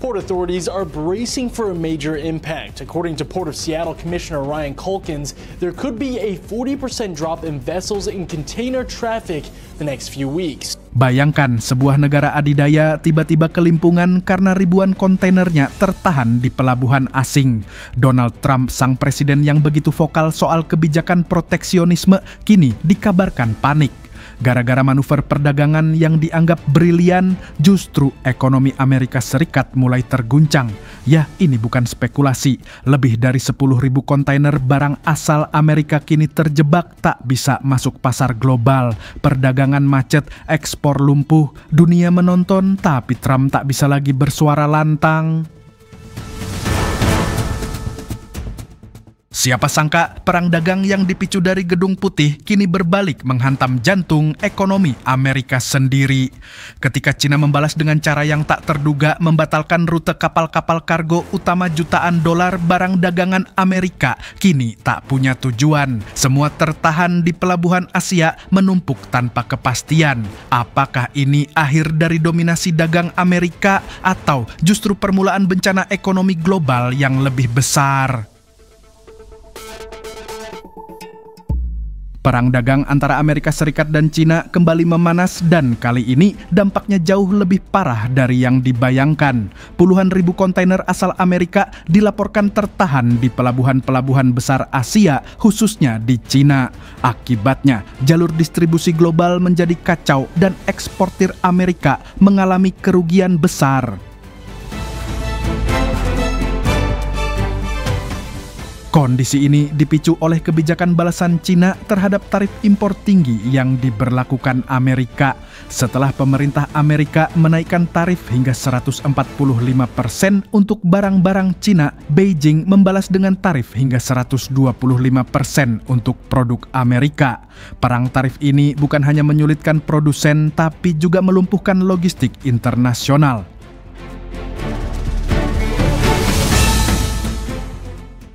Port authorities are bracing for a major impact. According to Port of Seattle Commissioner Ryan Culkins, there could be a 40% drop in vessels in container traffic the next few weeks. Bayangkan sebuah negara adidaya tiba-tiba kelimpungan karena ribuan kontainernya tertahan di pelabuhan asing. Donald Trump, sang presiden yang begitu vokal soal kebijakan proteksionisme, kini dikabarkan panik. Gara-gara manuver perdagangan yang dianggap brilian, justru ekonomi Amerika Serikat mulai terguncang. Ya, ini bukan spekulasi. Lebih dari 10.000 kontainer barang asal Amerika kini terjebak tak bisa masuk pasar global. Perdagangan macet, ekspor lumpuh, dunia menonton, tapi Trump tak bisa lagi bersuara lantang. Siapa sangka perang dagang yang dipicu dari Gedung Putih kini berbalik menghantam jantung ekonomi Amerika sendiri. Ketika Cina membalas dengan cara yang tak terduga membatalkan rute kapal-kapal kargo utama jutaan dolar barang dagangan Amerika, kini tak punya tujuan. Semua tertahan di pelabuhan Asia menumpuk tanpa kepastian. Apakah ini akhir dari dominasi dagang Amerika atau justru permulaan bencana ekonomi global yang lebih besar? Perang dagang antara Amerika Serikat dan Cina kembali memanas dan kali ini dampaknya jauh lebih parah dari yang dibayangkan. Puluhan ribu kontainer asal Amerika dilaporkan tertahan di pelabuhan-pelabuhan besar Asia, khususnya di Cina. Akibatnya, jalur distribusi global menjadi kacau dan eksportir Amerika mengalami kerugian besar. Kondisi ini dipicu oleh kebijakan balasan Cina terhadap tarif impor tinggi yang diberlakukan Amerika. Setelah pemerintah Amerika menaikkan tarif hingga 145% untuk barang-barang Cina, Beijing membalas dengan tarif hingga 125% untuk produk Amerika. Perang tarif ini bukan hanya menyulitkan produsen, tapi juga melumpuhkan logistik internasional.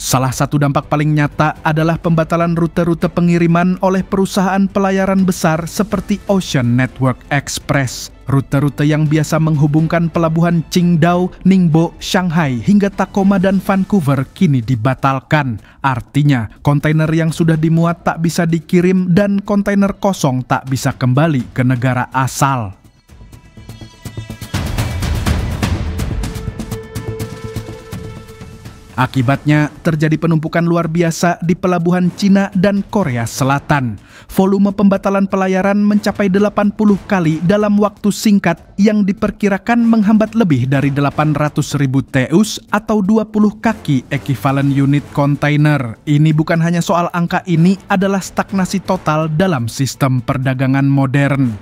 Salah satu dampak paling nyata adalah pembatalan rute-rute pengiriman oleh perusahaan pelayaran besar seperti Ocean Network Express. Rute-rute yang biasa menghubungkan pelabuhan Qingdao, Ningbo, Shanghai hingga Tacoma dan Vancouver kini dibatalkan. Artinya, kontainer yang sudah dimuat tak bisa dikirim dan kontainer kosong tak bisa kembali ke negara asal. Akibatnya, terjadi penumpukan luar biasa di pelabuhan Cina dan Korea Selatan. Volume pembatalan pelayaran mencapai 80 kali dalam waktu singkat yang diperkirakan menghambat lebih dari 800.000 TEUs atau 20 kaki ekivalen unit kontainer. Ini bukan hanya soal angka, ini adalah stagnasi total dalam sistem perdagangan modern.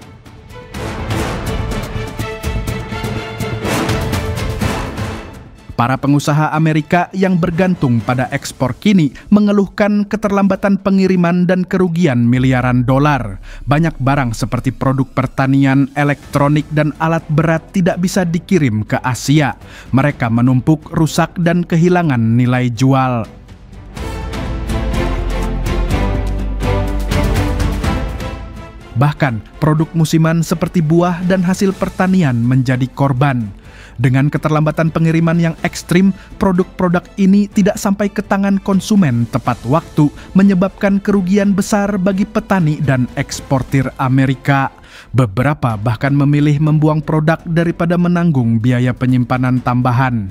Para pengusaha Amerika yang bergantung pada ekspor kini mengeluhkan keterlambatan pengiriman dan kerugian miliaran dolar. Banyak barang seperti produk pertanian, elektronik, dan alat berat tidak bisa dikirim ke Asia. Mereka menumpuk, rusak, dan kehilangan nilai jual. Bahkan, produk musiman seperti buah dan hasil pertanian menjadi korban. Dengan keterlambatan pengiriman yang ekstrim, produk-produk ini tidak sampai ke tangan konsumen tepat waktu, menyebabkan kerugian besar bagi petani dan eksportir Amerika. Beberapa bahkan memilih membuang produk daripada menanggung biaya penyimpanan tambahan.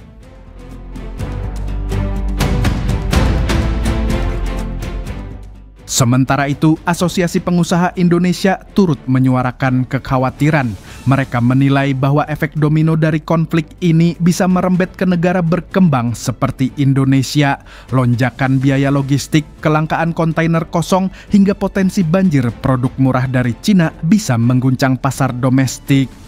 Sementara itu, Asosiasi Pengusaha Indonesia turut menyuarakan kekhawatiran. Mereka menilai bahwa efek domino dari konflik ini bisa merembet ke negara berkembang seperti Indonesia. Lonjakan biaya logistik, kelangkaan kontainer kosong, hingga potensi banjir produk murah dari Cina bisa mengguncang pasar domestik.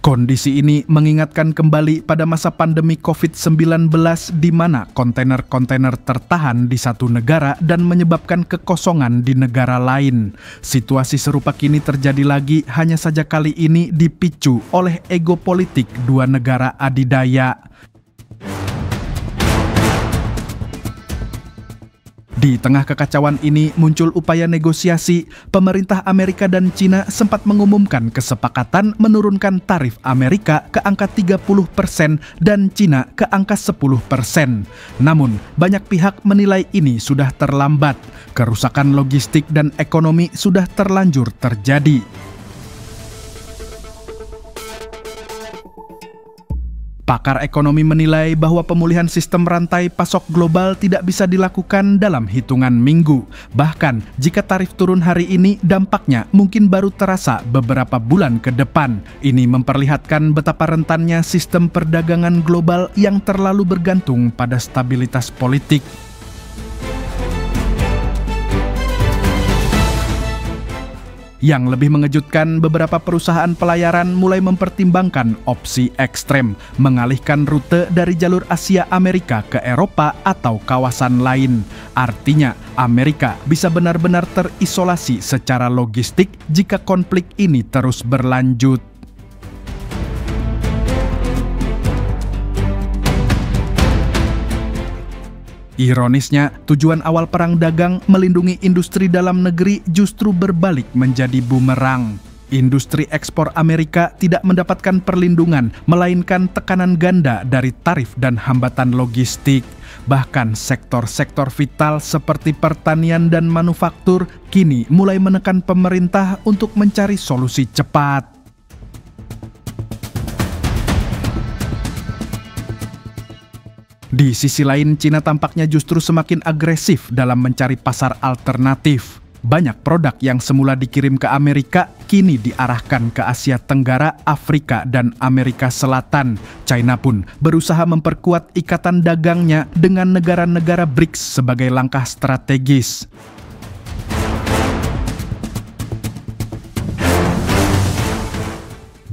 Kondisi ini mengingatkan kembali pada masa pandemi COVID-19 di mana kontainer-kontainer tertahan di satu negara dan menyebabkan kekosongan di negara lain. Situasi serupa kini terjadi lagi, hanya saja kali ini dipicu oleh ego politik dua negara adidaya. Di tengah kekacauan ini muncul upaya negosiasi. Pemerintah Amerika dan Cina sempat mengumumkan kesepakatan menurunkan tarif Amerika ke angka 30% dan Cina ke angka 10%. Namun, banyak pihak menilai ini sudah terlambat. Kerusakan logistik dan ekonomi sudah terlanjur terjadi. Pakar ekonomi menilai bahwa pemulihan sistem rantai pasok global tidak bisa dilakukan dalam hitungan minggu. Bahkan, jika tarif turun hari ini, dampaknya mungkin baru terasa beberapa bulan ke depan. Ini memperlihatkan betapa rentannya sistem perdagangan global yang terlalu bergantung pada stabilitas politik. Yang lebih mengejutkan, beberapa perusahaan pelayaran mulai mempertimbangkan opsi ekstrem, mengalihkan rute dari jalur Asia Amerika ke Eropa atau kawasan lain. Artinya, Amerika bisa benar-benar terisolasi secara logistik jika konflik ini terus berlanjut. Ironisnya, tujuan awal perang dagang melindungi industri dalam negeri justru berbalik menjadi bumerang. Industri ekspor Amerika tidak mendapatkan perlindungan, melainkan tekanan ganda dari tarif dan hambatan logistik. Bahkan sektor-sektor vital seperti pertanian dan manufaktur kini mulai menekan pemerintah untuk mencari solusi cepat. Di sisi lain, Cina tampaknya justru semakin agresif dalam mencari pasar alternatif. Banyak produk yang semula dikirim ke Amerika kini diarahkan ke Asia Tenggara, Afrika, dan Amerika Selatan. China pun berusaha memperkuat ikatan dagangnya dengan negara-negara BRICS sebagai langkah strategis.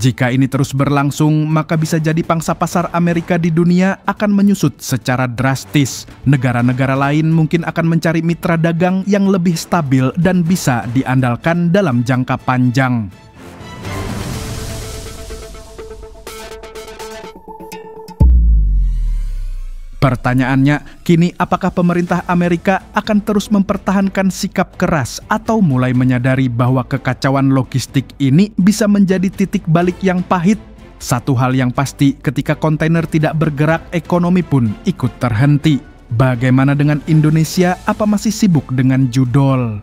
Jika ini terus berlangsung, maka bisa jadi pangsa pasar Amerika di dunia akan menyusut secara drastis. Negara-negara lain mungkin akan mencari mitra dagang yang lebih stabil dan bisa diandalkan dalam jangka panjang. Pertanyaannya, kini apakah pemerintah Amerika akan terus mempertahankan sikap keras atau mulai menyadari bahwa kekacauan logistik ini bisa menjadi titik balik yang pahit? Satu hal yang pasti, ketika kontainer tidak bergerak, ekonomi pun ikut terhenti. Bagaimana dengan Indonesia? Apa masih sibuk dengan judol?